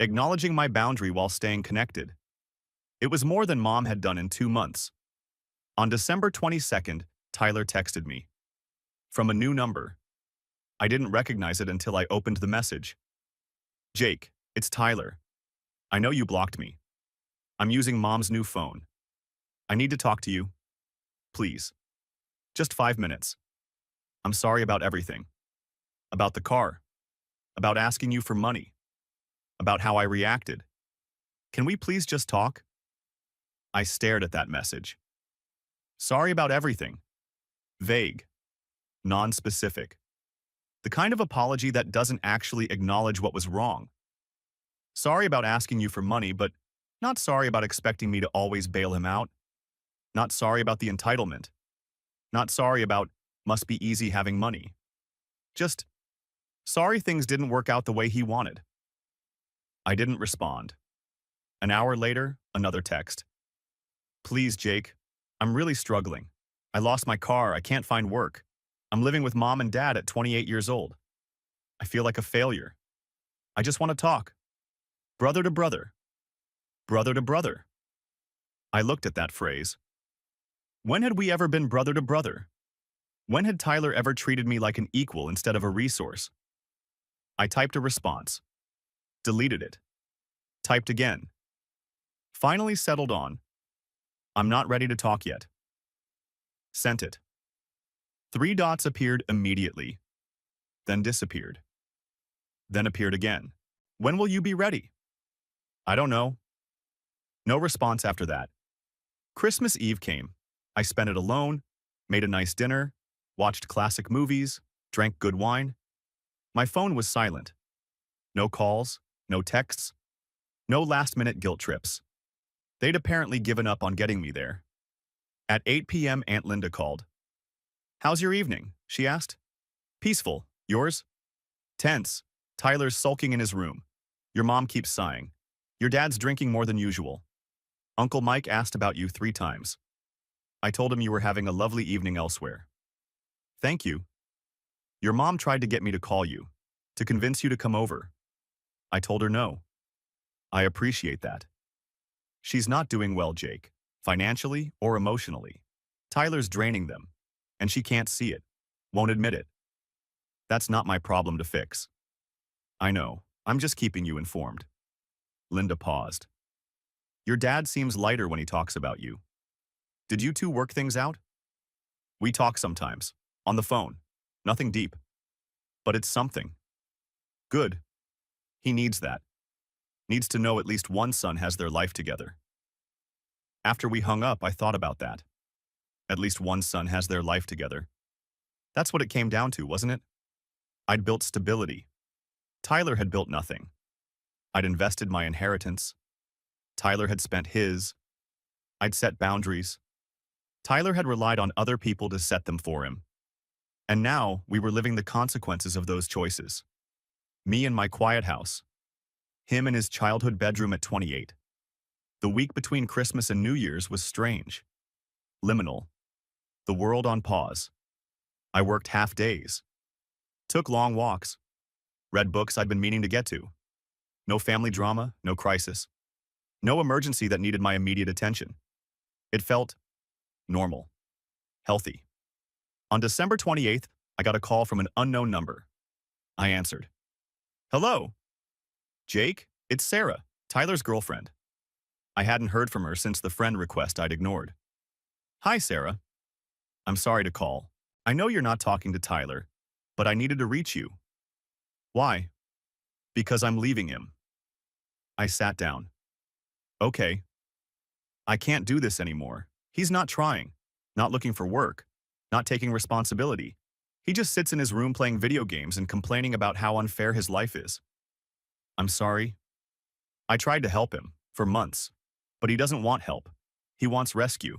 acknowledging my boundary while staying connected. It was more than Mom had done in 2 months. On December 22nd, Tyler texted me. From a new number. I didn't recognize it until I opened the message. "Jake, it's Tyler. I know you blocked me. I'm using Mom's new phone. I need to talk to you. Please. Just 5 minutes. I'm sorry about everything. About the car. About asking you for money. About how I reacted. Can we please just talk?" I stared at that message. Sorry about everything. Vague. Non-specific. The kind of apology that doesn't actually acknowledge what was wrong. Sorry about asking you for money, but not sorry about expecting me to always bail him out. Not sorry about the entitlement. Not sorry about must be easy having money. Just sorry things didn't work out the way he wanted. I didn't respond. An hour later, another text. "Please, Jake. I'm really struggling. I lost my car. I can't find work. I'm living with Mom and Dad at 28 years old. I feel like a failure. I just want to talk. Brother to brother. Brother to brother." I looked at that phrase. When had we ever been brother to brother? When had Tyler ever treated me like an equal instead of a resource? I typed a response. Deleted it. Typed again. Finally settled on, "I'm not ready to talk yet." Sent it. 3 dots appeared immediately, then disappeared. Then appeared again. "When will you be ready?" "I don't know." No response after that. Christmas Eve came. I spent it alone, made a nice dinner, watched classic movies, drank good wine. My phone was silent. No calls, no texts, no last-minute guilt trips. They'd apparently given up on getting me there. At 8 p.m., Aunt Linda called. "How's your evening?" she asked. "Peaceful. Yours?" "Tense. Tyler's sulking in his room. Your mom keeps sighing. Your dad's drinking more than usual. Uncle Mike asked about you 3 times. I told him you were having a lovely evening elsewhere." "Thank you." "Your mom tried to get me to call you, to convince you to come over. I told her no." "I appreciate that." "She's not doing well, Jake, financially or emotionally. Tyler's draining them, and she can't see it, won't admit it. That's not my problem to fix." "I know, I'm just keeping you informed." Linda paused. "Your dad seems lighter when he talks about you. Did you two work things out?" "We talk sometimes, on the phone. Nothing deep. But it's something. Good. He needs that. Needs to know at least one son has their life together." After we hung up, I thought about that. At least one son has their life together. That's what it came down to, wasn't it? I'd built stability. Tyler had built nothing. I'd invested my inheritance. Tyler had spent his. I'd set boundaries. Tyler had relied on other people to set them for him. And now we were living the consequences of those choices. Me in my quiet house. Him in his childhood bedroom at 28. The week between Christmas and New Year's was strange. Liminal. The world on pause. I worked half days. Took long walks. Read books I'd been meaning to get to. No family drama, no crisis. No emergency that needed my immediate attention. It felt normal, healthy. On December 28th, I got a call from an unknown number. I answered. Hello, Jake, it's Sarah, Tyler's girlfriend. I hadn't heard from her since the friend request I'd ignored. Hi, Sarah. I'm sorry to call. I know you're not talking to Tyler, but I needed to reach you. Why? Because I'm leaving him. I sat down. Okay. I can't do this anymore. He's not trying, not looking for work, not taking responsibility. He just sits in his room playing video games and complaining about how unfair his life is. I'm sorry. I tried to help him for months, but he doesn't want help. He wants rescue,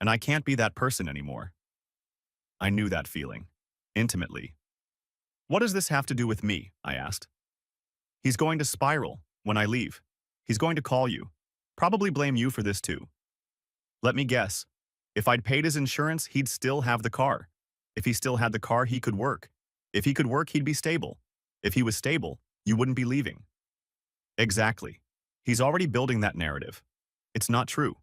and I can't be that person anymore. I knew that feeling, intimately. What does this have to do with me? I asked. He's going to spiral when I leave. He's going to call you, probably blame you for this too. Let me guess. If I'd paid his insurance, he'd still have the car. If he still had the car, he could work. If he could work, he'd be stable. If he was stable, you wouldn't be leaving. Exactly. He's already building that narrative. It's not true.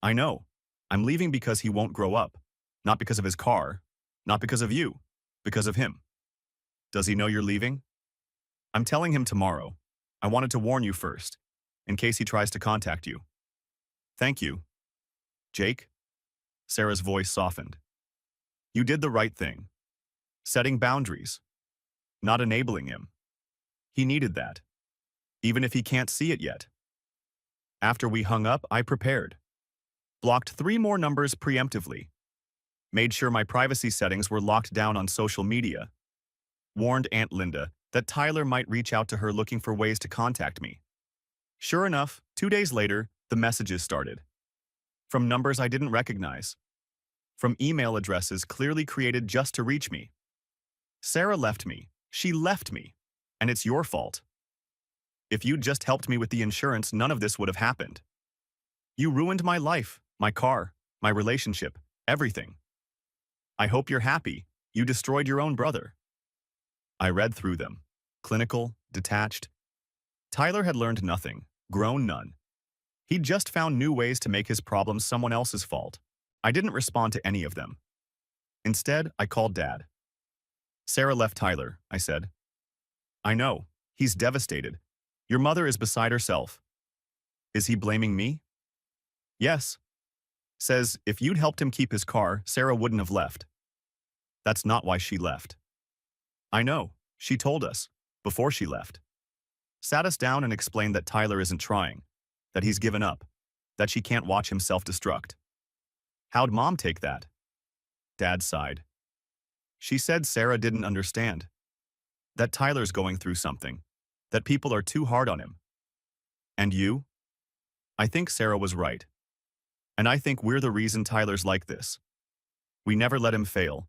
I know. I'm leaving because he won't grow up. Not because of his car. Not because of you. Because of him. Does he know you're leaving? I'm telling him tomorrow. I wanted to warn you first, in case he tries to contact you. Thank you. Jake? Sarah's voice softened. You did the right thing. Setting boundaries. Not enabling him. He needed that. Even if he can't see it yet. After we hung up, I prepared. Blocked 3 more numbers preemptively. Made sure my privacy settings were locked down on social media. Warned Aunt Linda that Tyler might reach out to her looking for ways to contact me. Sure enough, 2 days later, the messages started. From numbers I didn't recognize. From email addresses clearly created just to reach me. Sarah left me. She left me. And it's your fault. If you'd just helped me with the insurance, none of this would have happened. You ruined my life, my car, my relationship, everything. I hope you're happy. You destroyed your own brother. I read through them. Clinical, detached. Tyler had learned nothing, grown none. He'd just found new ways to make his problems someone else's fault. I didn't respond to any of them. Instead, I called Dad. Sarah left Tyler, I said. I know. He's devastated. Your mother is beside herself. Is he blaming me? Yes. Says if you'd helped him keep his car, Sarah wouldn't have left. That's not why she left. I know. She told us, before she left. Sat us down and explained that Tyler isn't trying, that he's given up, that she can't watch him self-destruct. How'd Mom take that? Dad sighed. She said Sarah didn't understand. That Tyler's going through something. That people are too hard on him. And you? I think Sarah was right. And I think we're the reason Tyler's like this. We never let him fail.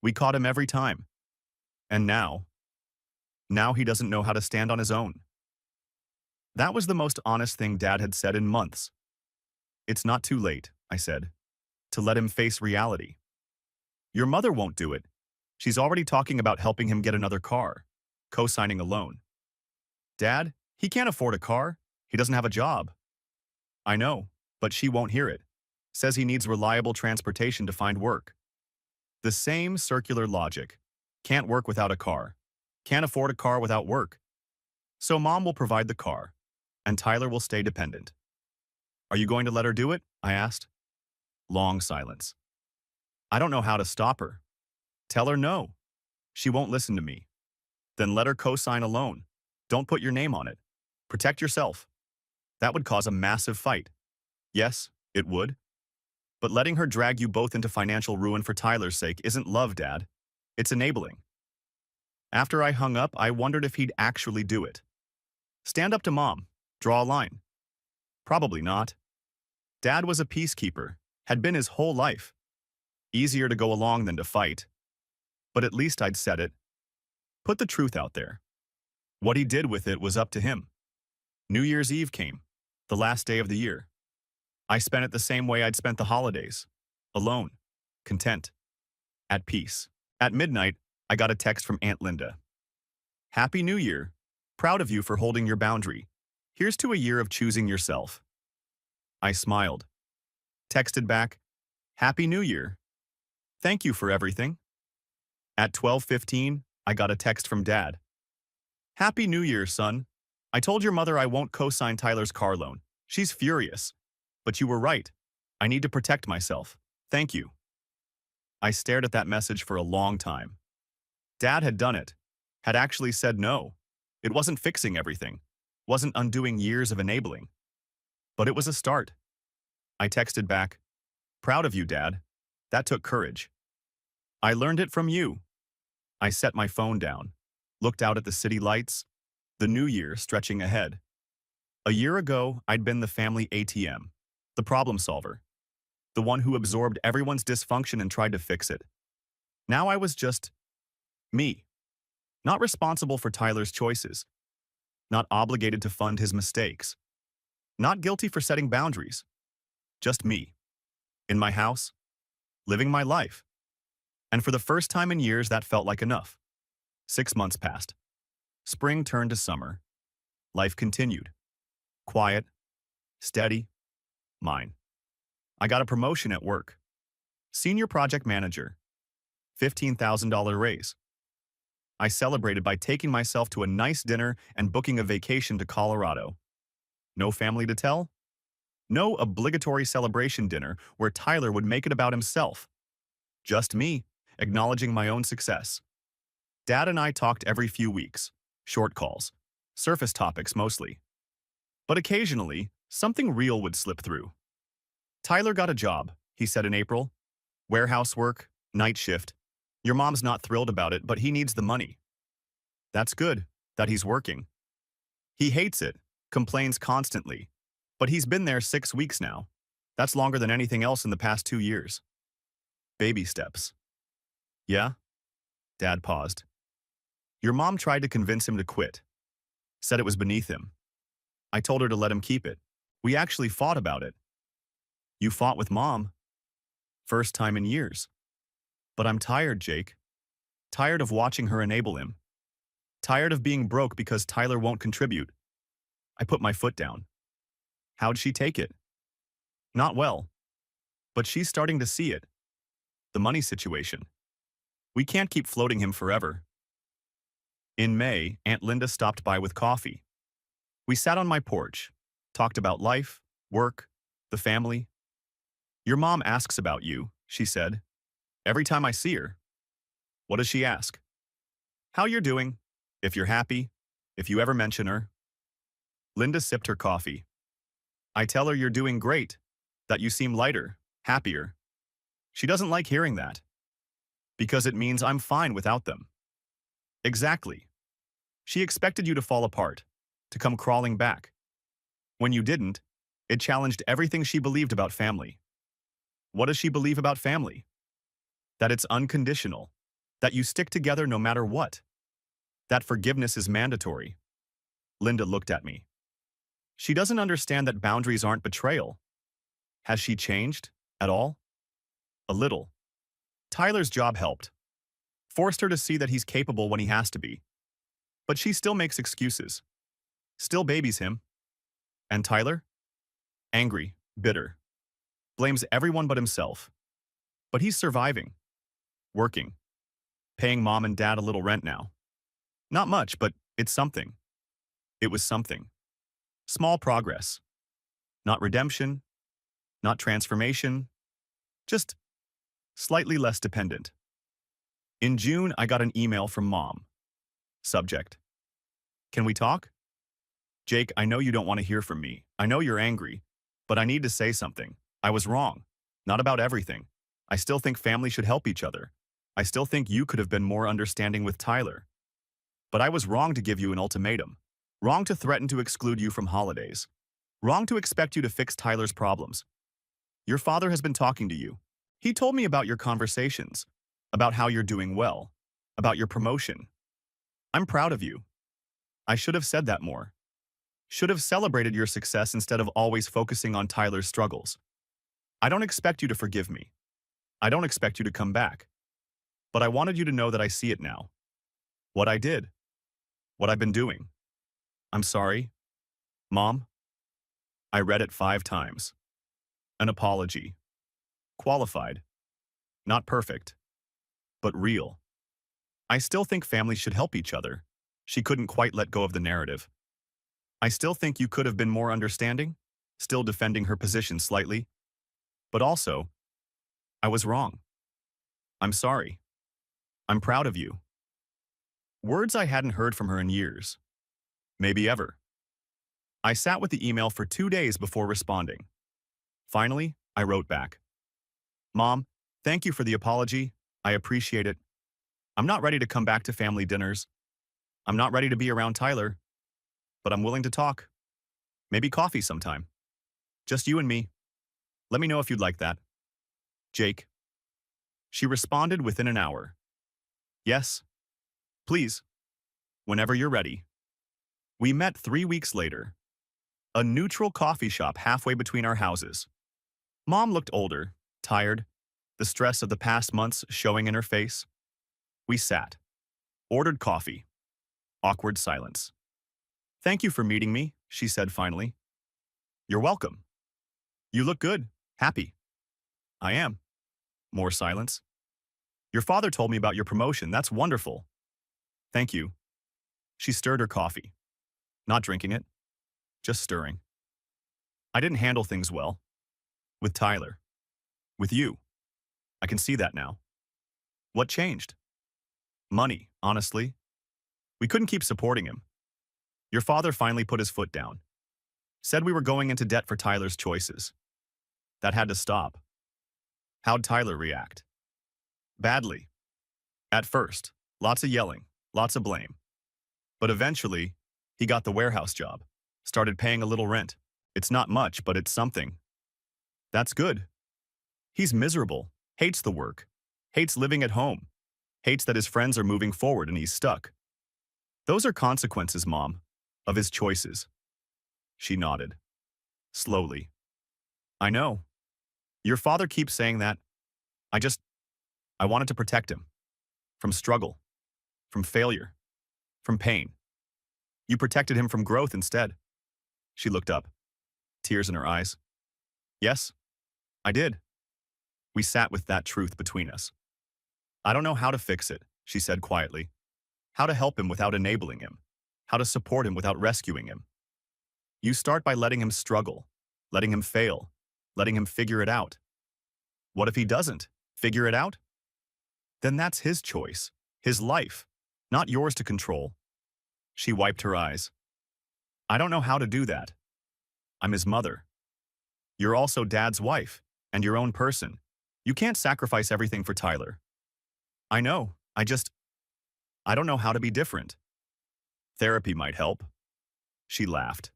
We caught him every time. And now he doesn't know how to stand on his own. That was the most honest thing Dad had said in months. It's not too late, I said, to let him face reality. Your mother won't do it. She's already talking about helping him get another car, co-signing a loan. Dad, he can't afford a car. He doesn't have a job. I know, but she won't hear it. Says he needs reliable transportation to find work. The same circular logic. Can't work without a car. Can't afford a car without work. So Mom will provide the car, and Tyler will stay dependent. Are you going to let her do it? I asked. Long silence. I don't know how to stop her. Tell her no. She won't listen to me. Then let her co-sign a loan. Don't put your name on it. Protect yourself. That would cause a massive fight. Yes, it would. But letting her drag you both into financial ruin for Tyler's sake isn't love, Dad. It's enabling. After I hung up, I wondered if he'd actually do it. Stand up to Mom. Draw a line. Probably not. Dad was a peacekeeper, had been his whole life. Easier to go along than to fight. But at least I'd said it. Put the truth out there. What he did with it was up to him. New Year's Eve came, the last day of the year. I spent it the same way I'd spent the holidays. Alone. Content. At peace. At midnight, I got a text from Aunt Linda. Happy New Year. Proud of you for holding your boundary. Here's to a year of choosing yourself. I smiled. Texted back, Happy New Year. Thank you for everything. At 12:15, I got a text from Dad. Happy New Year, son. I told your mother I won't co-sign Tyler's car loan. She's furious. But you were right. I need to protect myself. Thank you. I stared at that message for a long time. Dad had done it. Had actually said no. It wasn't fixing everything. Wasn't undoing years of enabling. But it was a start. I texted back, Proud of you, Dad. That took courage. I learned it from you. I set my phone down, looked out at the city lights, the new year stretching ahead. A year ago, I'd been the family ATM, the problem solver, the one who absorbed everyone's dysfunction and tried to fix it. Now I was just me, not responsible for Tyler's choices, not obligated to fund his mistakes, not guilty for setting boundaries, just me, in my house, living my life. And for the first time in years, that felt like enough. 6 months passed. Spring turned to summer. Life continued. Quiet, steady, mine. I got a promotion at work. Senior project manager. $15,000 raise. I celebrated by taking myself to a nice dinner and booking a vacation to Colorado. No family to tell? No obligatory celebration dinner where Tyler would make it about himself. Just me, acknowledging my own success. Dad and I talked every few weeks, short calls, surface topics mostly. But occasionally, something real would slip through. Tyler got a job, he said in April. Warehouse work, night shift. Your mom's not thrilled about it, but he needs the money. That's good, that he's working. He hates it, complains constantly. But he's been there 6 weeks now. That's longer than anything else in the past 2 years. Baby steps. Yeah? Dad paused. Your mom tried to convince him to quit. Said it was beneath him. I told her to let him keep it. We actually fought about it. You fought with Mom? First time in years. But I'm tired, Jake. Tired of watching her enable him. Tired of being broke because Tyler won't contribute. I put my foot down. How'd she take it? Not well. But she's starting to see it. The money situation. We can't keep floating him forever. In May, Aunt Linda stopped by with coffee. We sat on my porch, talked about life, work, the family. Your mom asks about you, she said. Every time I see her. What does she ask? How you're doing, if you're happy, if you ever mention her. Linda sipped her coffee. I tell her you're doing great, that you seem lighter, happier. She doesn't like hearing that. Because it means I'm fine without them. Exactly. She expected you to fall apart, to come crawling back. When you didn't, it challenged everything she believed about family. What does she believe about family? That it's unconditional, that you stick together no matter what, that forgiveness is mandatory. Linda looked at me. She doesn't understand that boundaries aren't betrayal. Has she changed, at all? A little. Tyler's job helped. Forced her to see that he's capable when he has to be. But she still makes excuses. Still babies him. And Tyler? Angry, bitter. Blames everyone but himself. But he's surviving. Working. Paying Mom and Dad a little rent now. Not much, but it's something. It was something. Small progress. Not redemption. Not transformation. Just slightly less dependent. In June, I got an email from Mom. Subject. Can we talk? Jake, I know you don't want to hear from me. I know you're angry. But I need to say something. I was wrong. Not about everything. I still think family should help each other. I still think you could have been more understanding with Tyler. But I was wrong to give you an ultimatum. Wrong to threaten to exclude you from holidays. Wrong to expect you to fix Tyler's problems. Your father has been talking to you. He told me about your conversations, about how you're doing well, about your promotion. I'm proud of you. I should have said that more. Should have celebrated your success instead of always focusing on Tyler's struggles. I don't expect you to forgive me. I don't expect you to come back. But I wanted you to know that I see it now. What I did. What I've been doing. I'm sorry, Mom. I read it 5 times. An apology. Qualified. Not perfect, but real. I still think families should help each other. She couldn't quite let go of the narrative. I still think you could have been more understanding, still defending her position slightly. But also, I was wrong. I'm sorry. I'm proud of you. Words I hadn't heard from her in years. Maybe ever. I sat with the email for 2 days before responding. Finally, I wrote back. Mom, thank you for the apology. I appreciate it. I'm not ready to come back to family dinners. I'm not ready to be around Tyler. But I'm willing to talk. Maybe coffee sometime. Just you and me. Let me know if you'd like that. Jake. She responded within an hour. Yes. Please. Whenever you're ready. We met 3 weeks later. A neutral coffee shop halfway between our houses. Mom looked older, tired, the stress of the past months showing in her face. We sat. Ordered coffee. Awkward silence. Thank you for meeting me, she said finally. You're welcome. You look good, happy. I am. More silence. Your father told me about your promotion. That's wonderful. Thank you. She stirred her coffee. Not drinking it, just stirring. I didn't handle things well. With Tyler. With you. I can see that now. What changed? Money, honestly. We couldn't keep supporting him. Your father finally put his foot down. Said we were going into debt for Tyler's choices. That had to stop. How'd Tyler react? Badly. At first, lots of yelling, lots of blame. But eventually, he got the warehouse job, started paying a little rent. It's not much, but it's something. That's good. He's miserable, hates the work, hates living at home, hates that his friends are moving forward and he's stuck. Those are consequences, Mom, of his choices. She nodded. Slowly. I know. Your father keeps saying that. I wanted to protect him. From struggle. From failure. From pain. You protected him from growth instead. She looked up. Tears in her eyes. Yes, I did. We sat with that truth between us. I don't know how to fix it, she said quietly. How to help him without enabling him. How to support him without rescuing him. You start by letting him struggle, letting him fail, letting him figure it out. What if he doesn't figure it out? Then that's his choice, his life, not yours to control. She wiped her eyes. I don't know how to do that. I'm his mother. You're also Dad's wife, and your own person. You can't sacrifice everything for Tyler. I know, I don't know how to be different. Therapy might help. She laughed.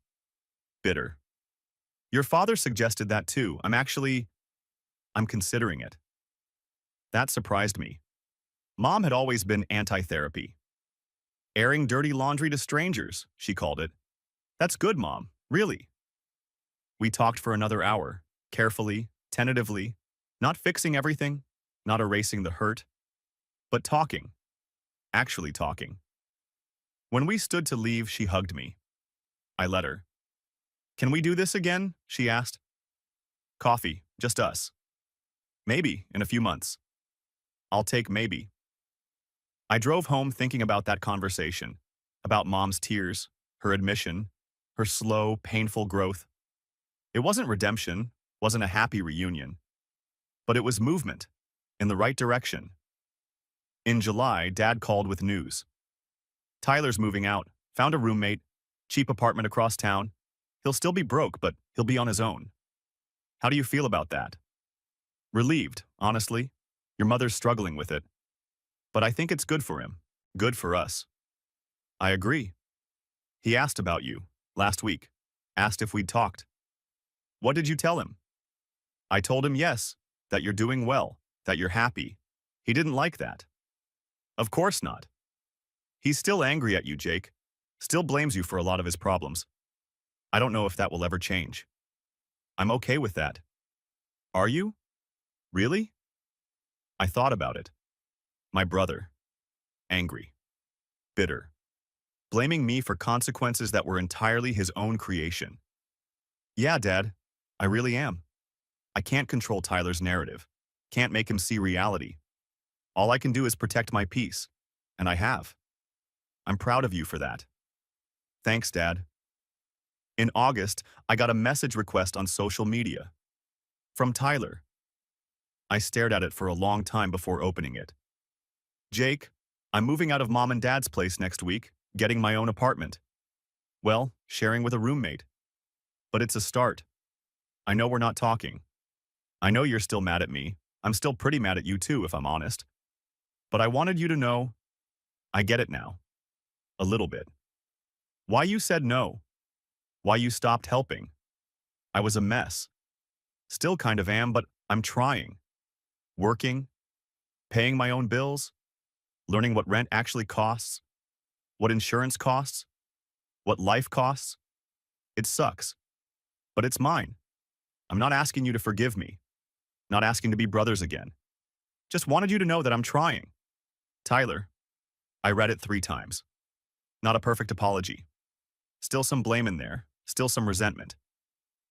Bitter. Your father suggested that too. I'm considering it. That surprised me. Mom had always been anti-therapy. Airing dirty laundry to strangers, she called it. That's good, Mom, really. We talked for another hour, carefully, tentatively, not fixing everything, not erasing the hurt, but talking, actually talking. When we stood to leave, she hugged me. I let her. Can we do this again? She asked. Coffee, just us. Maybe in a few months. I'll take maybe. I drove home thinking about that conversation, about Mom's tears, her admission, her slow, painful growth. It wasn't redemption, wasn't a happy reunion, but it was movement, in the right direction. In July, Dad called with news. Tyler's moving out, found a roommate, cheap apartment across town. He'll still be broke, but he'll be on his own. How do you feel about that? Relieved, honestly. Your mother's struggling with it. But I think it's good for him, good for us. I agree. He asked about you, last week, asked if we'd talked. What did you tell him? I told him yes, that you're doing well, that you're happy. He didn't like that. Of course not. He's still angry at you, Jake. Still blames you for a lot of his problems. I don't know if that will ever change. I'm okay with that. Are you? Really? I thought about it. My brother. Angry. Bitter. blaming me for consequences that were entirely his own creation. Yeah, Dad, I really am. I can't control Tyler's narrative. Can't make him see reality. All I can do is protect my peace. And I have. I'm proud of you for that. Thanks, Dad. In August, I got a message request on social media. From Tyler. I stared at it for a long time before opening it. Jake, I'm moving out of Mom and Dad's place next week, getting my own apartment. Well, sharing with a roommate. But it's a start. I know we're not talking. I know you're still mad at me. I'm still pretty mad at you too, if I'm honest. But I wanted you to know, I get it now. A little bit. Why you said no. Why you stopped helping. I was a mess. Still kind of am, but I'm trying. Working. Paying my own bills. Learning what rent actually costs. What insurance costs. What life costs. It sucks. But it's mine. I'm not asking you to forgive me. Not asking to be brothers again. Just wanted you to know that I'm trying. Tyler. I read it 3 times. Not a perfect apology. Still some blame in there. Still some resentment.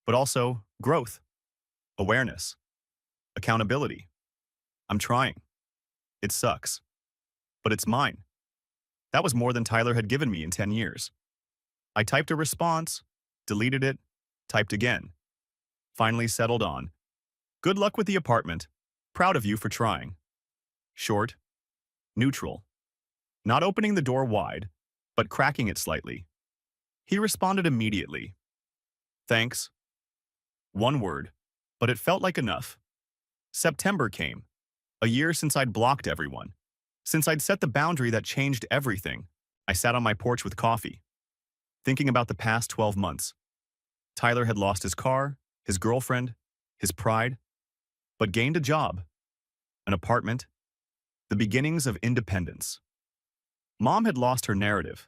But also growth. Awareness. Accountability. I'm trying. It sucks. But it's mine. That was more than Tyler had given me in 10 years. I typed a response, deleted it, typed again. Finally settled on, good luck with the apartment. Proud of you for trying. Short. Neutral. Not opening the door wide, but cracking it slightly. He responded immediately. Thanks. One word, but it felt like enough. September came. A year since I'd blocked everyone. Since I'd set the boundary that changed everything. I sat on my porch with coffee, thinking about the past 12 months. Tyler had lost his car, his girlfriend, his pride, but gained a job, an apartment, the beginnings of independence. Mom had lost her narrative,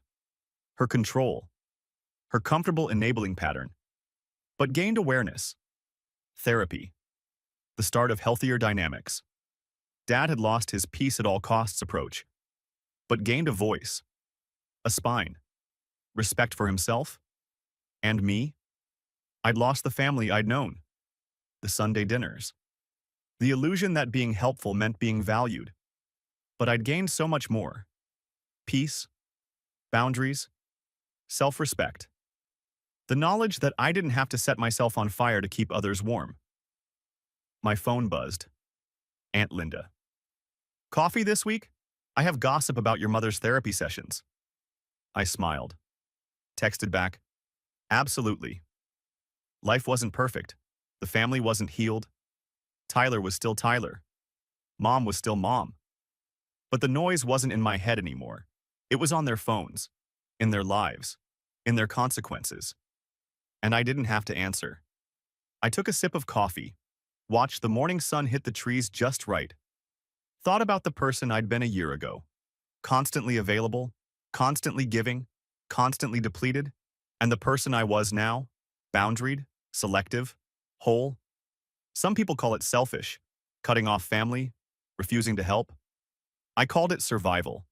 her control, her comfortable enabling pattern, but gained awareness, therapy, the start of healthier dynamics. Dad had lost his peace at all costs approach, but gained a voice, a spine, respect for himself, and me. I'd lost the family I'd known, the Sunday dinners, the illusion that being helpful meant being valued. But I'd gained so much more. Peace, boundaries, self-respect. The knowledge that I didn't have to set myself on fire to keep others warm. My phone buzzed. Aunt Linda. Coffee this week? I have gossip about your mother's therapy sessions. I smiled. Texted back. Absolutely. Life wasn't perfect. The family wasn't healed. Tyler was still Tyler. Mom was still Mom. But the noise wasn't in my head anymore. It was on their phones, in their lives, in their consequences. And I didn't have to answer. I took a sip of coffee, watched the morning sun hit the trees just right, thought about the person I'd been a year ago, constantly available, constantly giving, constantly depleted, and the person I was now, boundaried, selective, whole. Some people call it selfish, cutting off family, refusing to help. I called it survival.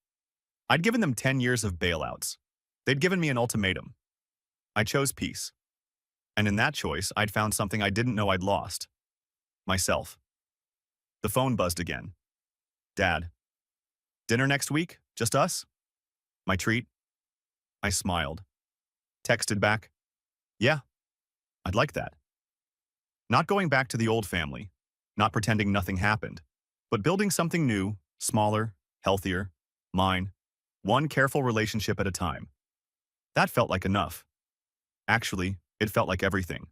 I'd given them 10 years of bailouts. They'd given me an ultimatum. I chose peace. And in that choice, I'd found something I didn't know I'd lost. Myself. The phone buzzed again. Dad. Dinner next week? Just us? My treat? I smiled. Texted back. Yeah, I'd like that. Not going back to the old family, not pretending nothing happened, but building something new, smaller, healthier, mine, one careful relationship at a time. That felt like enough. Actually, it felt like everything.